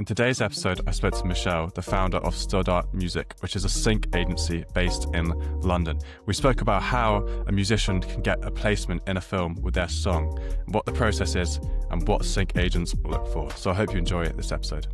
In today's episode, I spoke to Michelle, the founder of Stoddart Music, which is a sync agency based in London. We spoke about how a musician can get a placement in a film with their song, what the process is, and what sync agents look for. So I hope you enjoy this episode.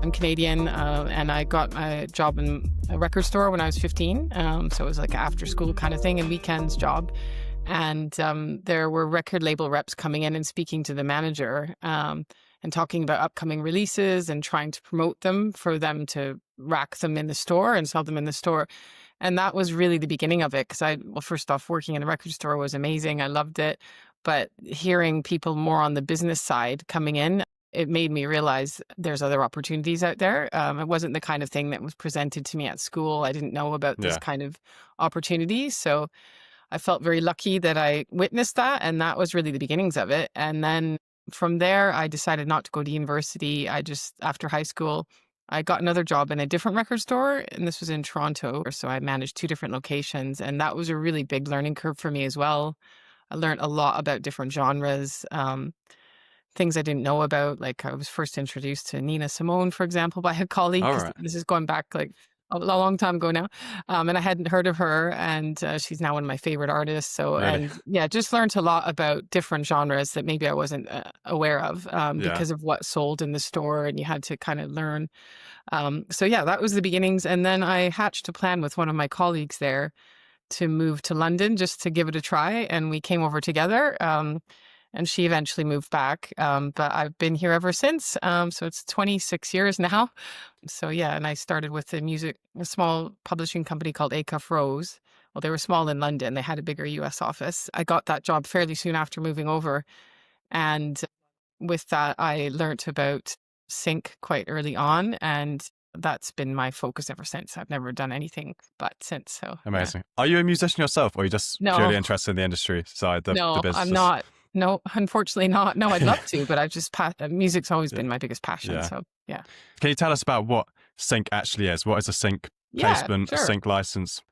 I'm Canadian, and I got a job in a record store when I was 15. So it was like an after school kind of thing and weekends job. And there were record label reps coming in and speaking to the manager and talking about upcoming releases and trying to promote them for them to rack them in the store and sell them in the store. And that was really the beginning of it because first off, working in a record store was amazing. I loved it. But hearing people more on the business side coming in, it made me realize there's other opportunities out there. It wasn't the kind of thing that was presented to me at school. I didn't know about this kind of opportunity. So I felt very lucky that I witnessed that. And that was really the beginnings of it. And then from there, I decided not to go to university. After high school, I got another job in a different record store. And this was in Toronto. So I managed 2 different locations. And that was a really big learning curve for me as well. I learned a lot about different genres. Things I didn't know about, like I was first introduced to Nina Simone, for example, by a colleague. Right. This is going back like a long time ago now. And I hadn't heard of her, and she's now one of my favorite artists. So, Really? Just learned a lot about different genres that maybe I wasn't aware of because of what sold in the store, and you had to kind of learn. That was the beginnings. And then I hatched a plan with one of my colleagues there to move to London just to give it a try. And we came over together. And she eventually moved back, but I've been here ever since. So it's 26 years now. So and I started with a small publishing company called Acuff Rose. Well, they were small in London. They had a bigger US office. I got that job fairly soon after moving over. And with that, I learnt about sync quite early on. And that's been my focus ever since. I've never done anything but since. So Amazing. Yeah. Are you a musician yourself, or are you just purely interested in the industry side, the business? I'm not. No, unfortunately not. No, I'd love to, but music's always been my biggest passion. Yeah. So, yeah. Can you tell us about what sync actually is? What is a sync placement, a sync license?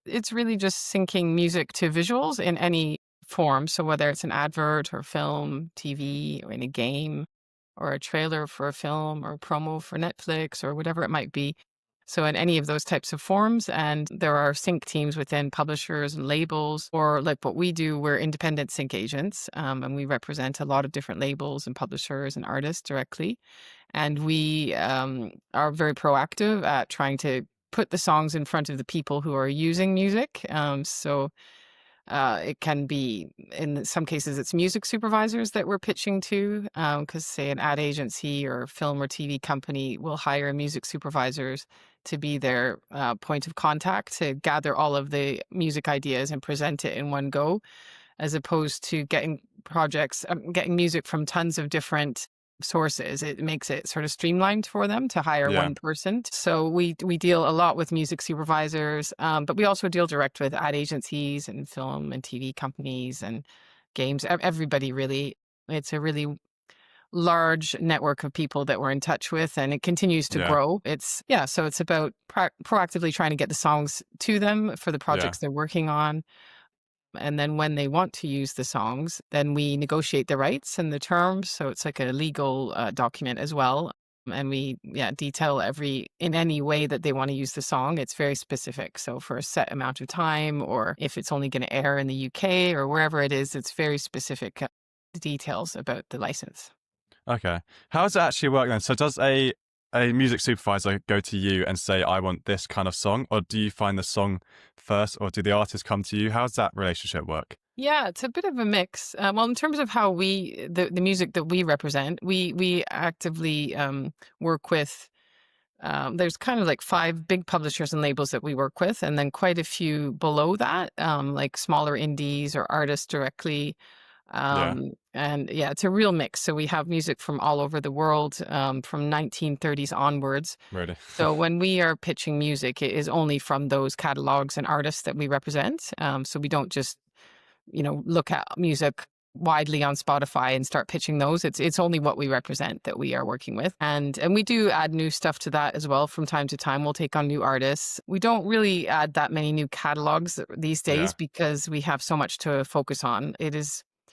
It's really just syncing music to visuals in any form. So whether it's an advert or film, TV, or in a game, or a trailer for a film, or a promo for Netflix, or whatever it might be. So in any of those types of forms, and there are sync teams within publishers and labels, or like what we do, we're independent sync agents, and we represent a lot of different labels and publishers and artists directly. And we are very proactive at trying to put the songs in front of the people who are using music. It can be, in some cases, it's music supervisors that we're pitching to, because say an ad agency or film or TV company will hire music supervisors to be their point of contact to gather all of the music ideas and present it in one go, as opposed to getting music from tons of different sources. It makes it sort of streamlined for them to hire one person. So we deal a lot with music supervisors, but we also deal direct with ad agencies and film and TV companies and games. Everybody really. It's a really large network of people that we're in touch with, and it continues to grow. So it's about proactively trying to get the songs to them for the projects they're working on. And then when they want to use the songs, then we negotiate the rights and the terms. So it's like a legal document as well. And we detail in any way that they want to use the song. It's very specific. So for a set amount of time, or if it's only going to air in the UK or wherever it is, it's very specific details about the license. Okay. How does it actually work then? So does a music supervisor go to you and say, I want this kind of song? Or do you find the song first, or do the artists come to you? How does that relationship work? Yeah, it's a bit of a mix. In terms of how the music that we represent, we actively work with, there's kind of like 5 big publishers and labels that we work with, and then quite a few below that, like smaller indies or artists directly. It's a real mix. So we have music from all over the world, from 1930s onwards. Really? So when we are pitching music, it is only from those catalogs and artists that we represent. So we don't just, look at music widely on Spotify and start pitching those. It's only what we represent that we are working with. And we do add new stuff to that as well. From time to time, we'll take on new artists. We don't really add that many new catalogs these days because we have so much to focus on.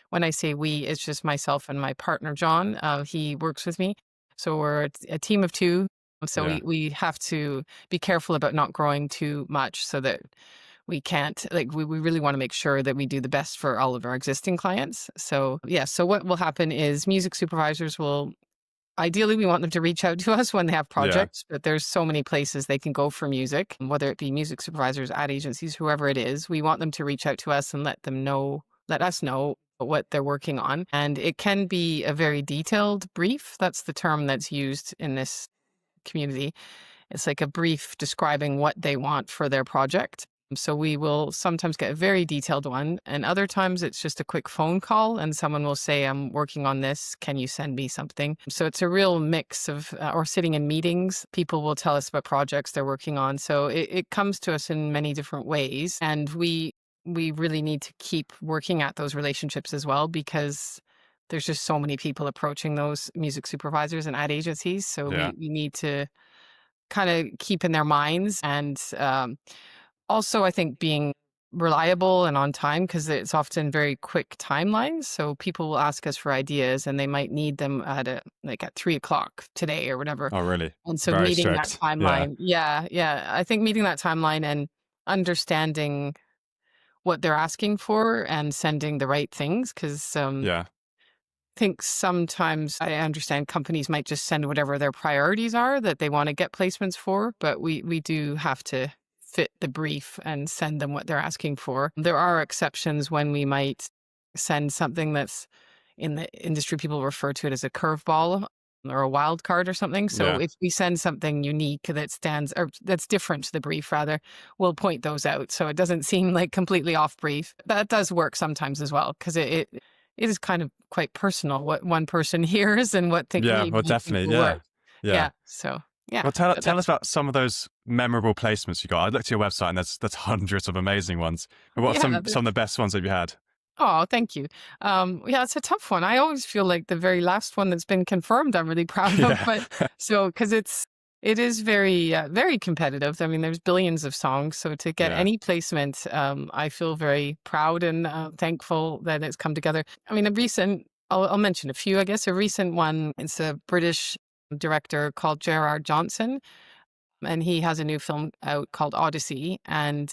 when I say we, it's just myself and my partner, John. He works with me. So we're a team of two. So Yeah. we have to be careful about not growing too much so that we can't, like, we really want to make sure that we do the best for all of our existing clients. So, yeah. So what will happen is music supervisors will, ideally, we want them to reach out to us when they have Yeah. projects, but there's so many places they can go for music, whether it be music supervisors, ad agencies, whoever it is. We want them to reach out to us and let us know what they're working on. And it can be a very detailed brief. That's the term that's used in this community. It's like a brief describing what they want for their project. So we will sometimes get a very detailed one, and other times it's just a quick phone call and someone will say, I'm working on this. Can you send me something? So it's a real mix of, or sitting in meetings, people will tell us about projects they're working on. So it comes to us in many different ways. And we really need to keep working at those relationships as well, because there's just so many people approaching those music supervisors and ad agencies. So Yeah. we need to kind of keep in their minds. And also, I think being reliable and on time, because it's often very quick timelines. So people will ask us for ideas and they might need them at at 3 o'clock today or whatever. Oh, really? And so Very meeting that strict. Yeah. timeline, yeah. I think meeting that timeline and understanding what they're asking for and sending the right things, because Yeah. think sometimes I understand companies might just send whatever their priorities are that they want to get placements for, but we do have to fit the brief and send them what they're asking for. There are exceptions when we might send something that's, in the industry, people refer to it as a curveball or a wild card or something. So Yeah. if we send something unique that stands, or that's different to the brief rather, we'll point those out so it doesn't seem like completely off brief. That does work sometimes as well, because it is kind of quite personal what one person hears and what Yeah. maybe Well, you think definitely. will Yeah. work. Yeah. Yeah. So yeah. Well, tell But tell us about some of those memorable placements you got. I looked at your website and there's hundreds of amazing ones. But what are yeah. some of the best ones that you had? Oh, thank you. Yeah, it's a tough one. I always feel like the very last one that's been confirmed, I'm really proud of. Yeah. But so, because it is very, very competitive. I mean, there's billions of songs. So to get Yeah. any placement, I feel very proud and thankful that it's come together. I mean, I'll mention a few, I guess. A recent one, it's a British director called Gerard Johnson. And he has a new film out called Odyssey, and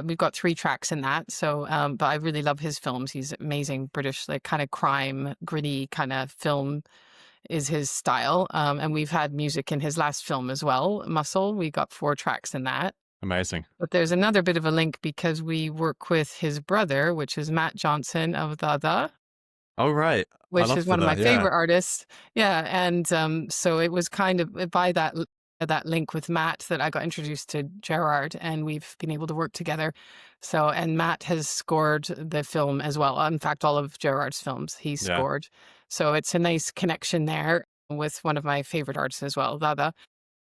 we've got 3 tracks in that. So, but I really love his films. He's amazing. British, like kind of crime, gritty kind of film is his style. And we've had music in his last film as well, Muscle. We got 4 tracks in that. Amazing. But there's another bit of a link because we work with his brother, which is Matt Johnson of The, Oh, right. I which love is one of my yeah. favorite artists. Yeah, and so it was kind of by that link with Matt that I got introduced to Gerard, and we've been able to work together. So, and Matt has scored the film as well. In fact, all of Gerard's films he's Yeah. scored. So it's a nice connection there with one of my favorite artists as well, Dada.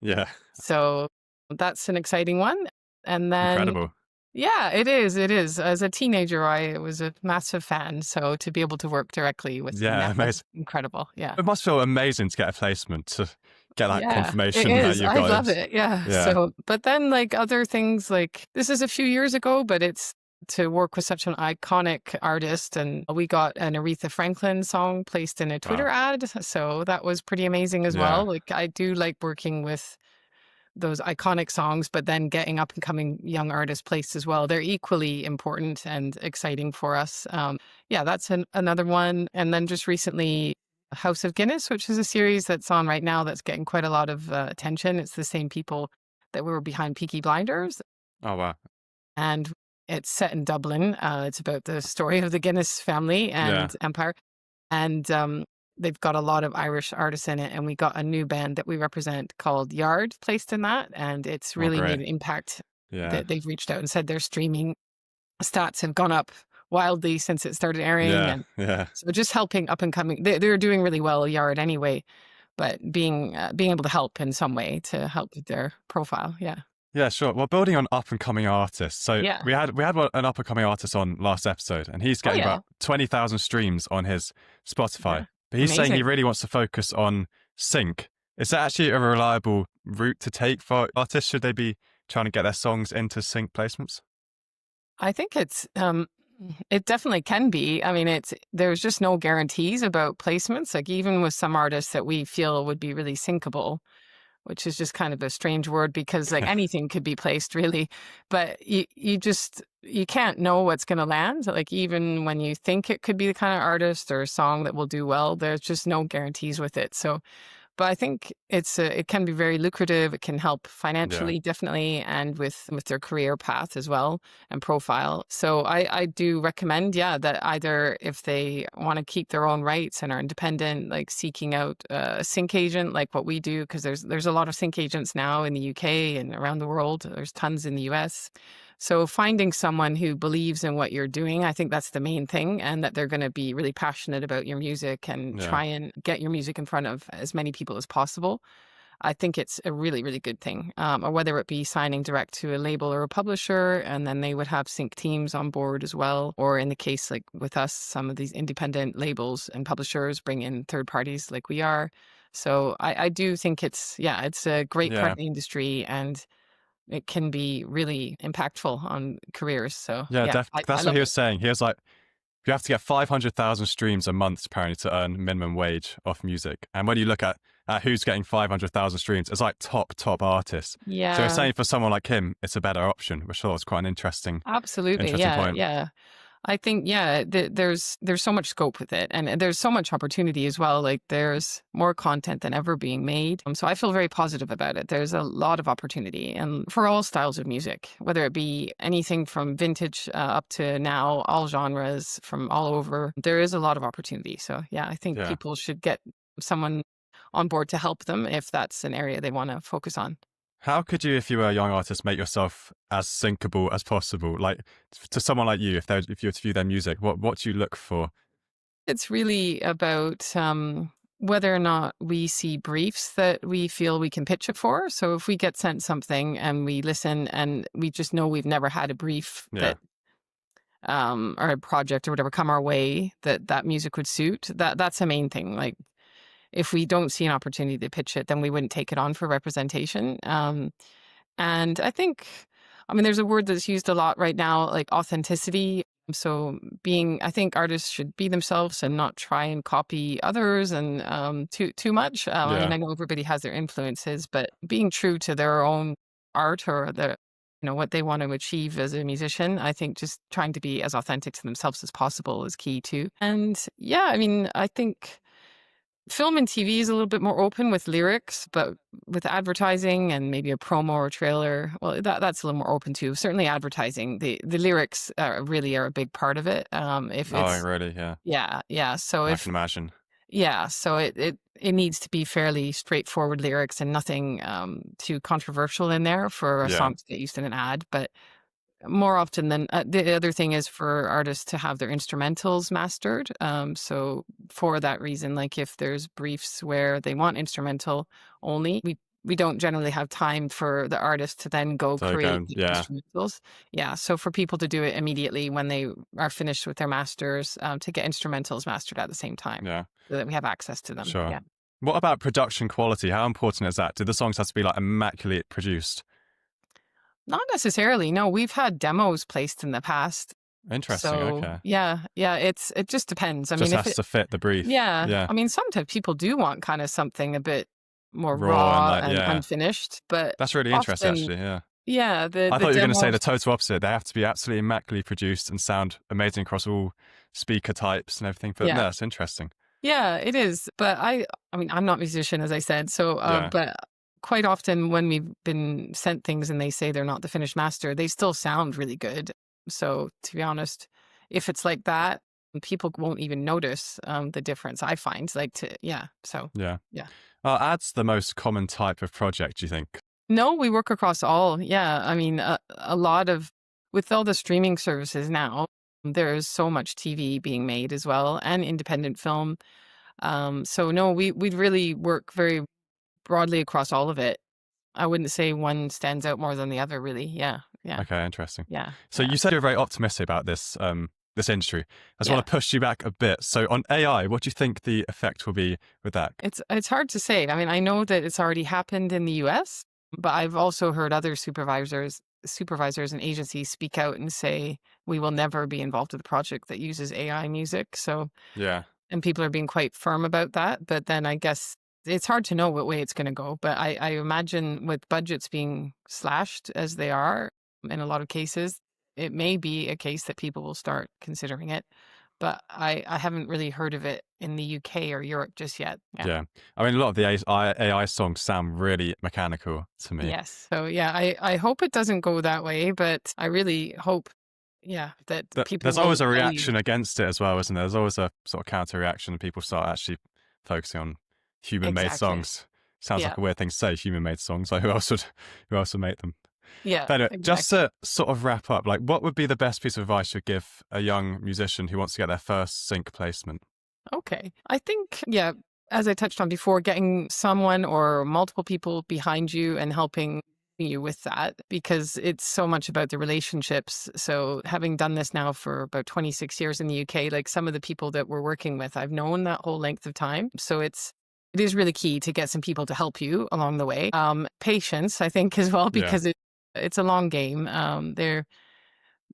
Yeah. So that's an exciting one. And then Incredible. yeah, it is. It is. As a teenager, I was a massive fan. So to be able to work directly with him, Yeah, that was amazing. incredible. Yeah. It must feel amazing to get a placement, to get that Yeah, confirmation it that is. you've I got love it. it. Yeah. Yeah. So, but then like other things, like this is a few years ago, but it's to work with such an iconic artist. And we got an Aretha Franklin song placed in a Twitter ad. So that was pretty amazing as Yeah. well. Like I do like working with those iconic songs, but then getting up and coming young artists placed as well. They're equally important and exciting for us. Yeah, that's another one. And then just recently, House of Guinness, which is a series that's on right now that's getting quite a lot of attention. It's the same people that were behind Peaky Blinders, Oh, wow. and it's set in Dublin. It's about the story of the Guinness family and empire. And they've got a lot of Irish artists in it. And we got a new band that we represent called Yard placed in that. And it's really great. made an impact Yeah. that they've reached out and said their streaming stats have gone up wildly since it started airing. Yeah. And Yeah. so just helping up and coming, they're doing really well, Yard anyway, but being able to help in some way to help with their profile. Yeah. Yeah, sure. Well, building on up and coming artists. So Yeah. we had an up and coming artist on last episode, and he's getting yeah. about 20,000 streams on his Spotify. Yeah. But he's saying he Amazing. really wants to focus on sync. Is that actually a reliable route to take for artists? Should they be trying to get their songs into sync placements? I think it's It definitely can be. I mean, there's just no guarantees about placements. Like even with some artists that we feel would be really syncable, which is just kind of a strange word because like anything could be placed really, but you can't know what's going to land. Like even when you think it could be the kind of artist or a song that will do well, there's just no guarantees with it. So, but I think it can be very lucrative. It can help Yeah. financially, definitely, and with their career path as well and profile. So I do recommend, yeah, that either if they want to keep their own rights and are independent, like seeking out a sync agent, like what we do, because there's a lot of sync agents now in the UK and around the world. There's tons in the US. So finding someone who believes in what you're doing, I think that's the main thing, and that they're going to be really passionate about your music and Yeah. try and get your music in front of as many people as possible. I think it's a really, really good thing. Or whether it be signing direct to a label or a publisher, and then they would have sync teams on board as well. Or in the case like with us, some of these independent labels and publishers bring in third parties like we are. So I do think it's a great part Yeah. of the industry, and it can be really impactful on careers. So Yeah, yeah, I that's what love he it. was saying. He was like, you have to get 500,000 streams a month apparently to earn minimum wage off music. And when you look at who's getting 500,000 streams, it's like top artists. So you're Yeah, saying for someone like him, it's a better option, which I thought was quite an absolutely. interesting Yeah, point. yeah. I think there's so much scope with it, and there's so much opportunity as well. Like there's more content than ever being made. So I feel very positive about it. There's a lot of opportunity, and for all styles of music, whether it be anything from vintage up to now, all genres from all over, there is a lot of opportunity. So yeah, I think Yeah. people should get someone on board to help them if that's an area they want to focus on. How could you, if you were a young artist, make yourself as syncable as possible? Like to someone like you, if you were to view their music, what do you look for? It's really about whether or not we see briefs that we feel we can pitch it for. So if we get sent something and we listen and we just know we've never had a brief Yeah. that or a project or whatever come our way that music would suit, that's the main thing. Like if we don't see an opportunity to pitch it, then we wouldn't take it on for representation. And I think, I mean, there's a word that's used a lot right now, like authenticity. So I think artists should be themselves and not try and copy others and too much. I mean, Yeah. I know everybody has their influences, but being true to their own art or what they want to achieve as a musician, I think just trying to be as authentic to themselves as possible is key too. And yeah, I mean, I think film and TV is a little bit more open with lyrics, but with advertising and maybe a promo or trailer, well, that's a little more open too. Certainly, advertising, the lyrics really are a big part of it. If Oh, it's really? Yeah. yeah. So I if can imagine. yeah, so it needs to be fairly straightforward lyrics and nothing too controversial in there for a Yeah. song to get used in an ad. But more often than the other thing is for artists to have their instrumentals mastered. So for that reason, like if there's briefs where they want instrumental only, we don't generally have time for the artist to then go So create again, the yeah, instrumentals. Yeah, so for people to do it immediately when they are finished with their masters, to get instrumentals mastered at the same time, yeah, so that we have access to them. sure. Yeah. What about production quality? How important is that? Do the songs have to be like immaculately produced? Not necessarily. No, we've had demos placed in the past. Interesting. So Okay. yeah, it just depends. I Just mean, if has it to fit the brief. yeah, Yeah. I mean, sometimes people do want kind of something a bit more Raw and raw like, and yeah. unfinished, but That's really interesting, often, actually. Yeah. yeah, I the thought you were going to say the demos, total opposite. They have to be absolutely immaculately produced and sound amazing across all speaker types and everything. But no, yeah, that's interesting. yeah, it is. But I mean, I'm not a musician, as I said, so Yeah. but quite often when we've been sent things and they say they're not the finished master, they still sound really good. So to be honest, if it's like that, people won't even notice the difference. I find yeah. So Yeah. yeah. Ads the most common type of project, do you think? No, we work across all. Yeah. I mean, a lot of, with all the streaming services now, there's so much TV being made as well and independent film. So no, we really work very broadly across all of it. I wouldn't say one stands out more than the other, really. Yeah. Yeah. Okay, interesting. Yeah. So Yeah. you said you're very optimistic about this industry. I just Yeah. want to push you back a bit. So on AI, what do you think the effect will be with that? It's hard to say. I mean, I know that it's already happened in the US, but I've also heard other supervisors supervisors and agencies speak out and say, we will never be involved with a project that uses AI music. So, Yeah. and people are being quite firm about that. But then I guess it's hard to know what way it's going to go. But I imagine with budgets being slashed as they are in a lot of cases, it may be a case that people will start considering it. But I haven't really heard of it in the UK or Europe just yet. Yeah. I mean, a lot of the AI songs sound really mechanical to me. Yes. So yeah, I hope it doesn't go that way, but I really hope, that people. There's always a reaction against it as well, isn't there? There's always a sort of counter reaction, and people start actually focusing on human-made songs. Sounds like a weird thing to say, human-made songs. Like who else would make them? Yeah. But anyway, exactly. just to sort of wrap up, like what would be the best piece of advice you'd give a young musician who wants to get their first sync placement? Okay. I think, as I touched on before, getting someone or multiple people behind you and helping you with that, because it's so much about the relationships. So having done this now for about 26 years in the UK, like some of the people that we're working with, I've known that whole length of time. So it is really key to get some people to help you along the way. Patience, I think, as well, because it's a long game.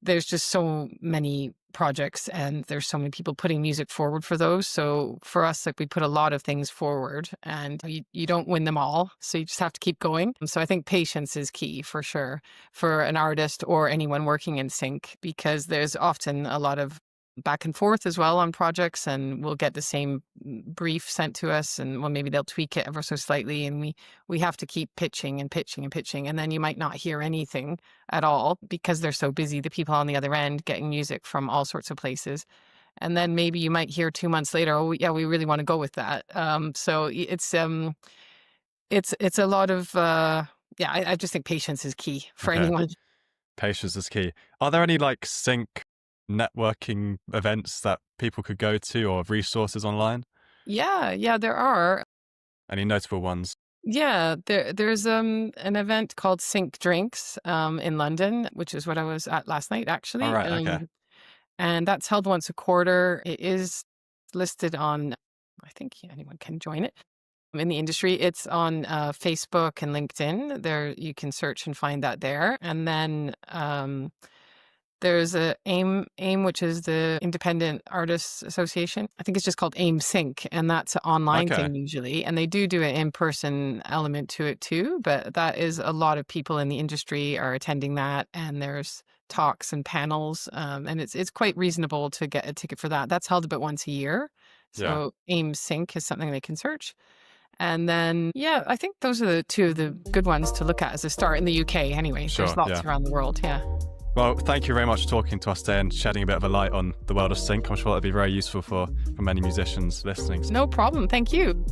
There's just so many projects and there's so many people putting music forward for those. So for us, like we put a lot of things forward and you don't win them all. So you just have to keep going. So I think patience is key for sure for an artist or anyone working in sync, because there's often a lot of back and forth as well on projects, and we'll get the same brief sent to us and maybe they'll tweak it ever so slightly, and we have to keep pitching and pitching and pitching, and then you might not hear anything at all because they're so busy, the people on the other end getting music from all sorts of places. And then maybe you might hear 2 months later, oh yeah, we really want to go with that. So it's a lot of I just think patience is key for anyone. Patience is key. Are there any like sync networking events that people could go to or resources online? Yeah, there are. Any notable ones? Yeah, there's an event called Sync Drinks in London, which is what I was at last night, actually. All right, okay. And that's held once a quarter. It is listed on, I think anyone can join it in the industry. It's on Facebook and LinkedIn. There you can search and find that there. And then there's a AIM, which is the Independent Artists Association. I think it's just called AIM Sync, and that's an online thing usually. And they do an in-person element to it too, but that is a lot of people in the industry are attending that, and there's talks and panels, and it's quite reasonable to get a ticket for that. That's held about once a year. So AIM Sync is something they can search. And then, I think those are the two of the good ones to look at as a start in the UK anyway. Sure, there's lots around the world, Well, thank you very much for talking to us today and shedding a bit of a light on the world of sync. I'm sure that'll be very useful for many musicians listening. No problem. Thank you.